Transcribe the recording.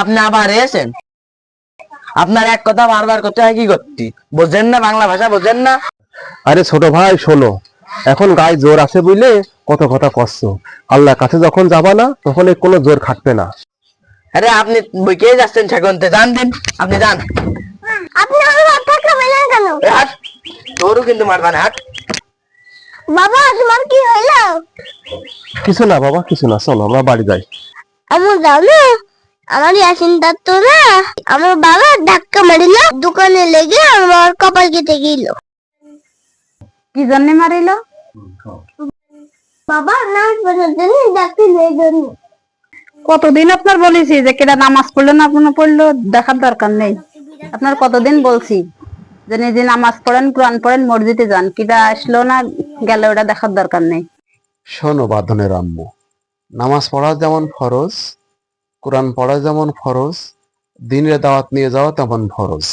আপনি আবার এসেছেন? আপনার এক কথা বারবার করতে হয় কি করতে, বোঝেন না? বাংলা ভাষা বোঝেন না? আরে ছোট ভাই শোনো, এখন গায়ে জোর আছে বুঝলে কত কথা কষ্ট। আল্লাহর কাছে যখন যাবা না তখন এ কোনো জোর খাটবে না। আরে আপনি বইকে যাচ্ছেন সেখানতে, জান দিন, আপনি যান। আপনি আমার ধাক্কা মারলেন কেন? এ হাট, তোরও কিন্তু মারবা না, হাট। বাবা তোমার কি হইলো? কিছু না বাবা, কিছু না, চলো আমরা বাড়ি যাই। আমার জানো, আমার ইয়াসিন তো না, আমার বাবা ধাক্কা মারিল, দোকানে লেগে আমার কপাল কেটে গেল। কি জন্য মারিল? বাবা নামাজ পড়ার জন্য ডাকতে নিয়ে জন্য। কতদিন আপনার বলেছি যে কেটা নামাজ পড়লো না কোনো পড়লো দেখার দরকার নেই। আপনার কতদিন বলছি যে নিজে নামাজ পড়েন, কোরআন পড়েন, মসজিদে যান, কিটা আসলো না গেল ওটা দেখার দরকার নেই। শোনো বাঁধনের আম্মু, নামাজ পড়া যেমন ফরজ, কোরআন পড়া যেমন ফরজ, দিনের দাওয়াত নিয়ে যাওয়া তেমন ফরজ।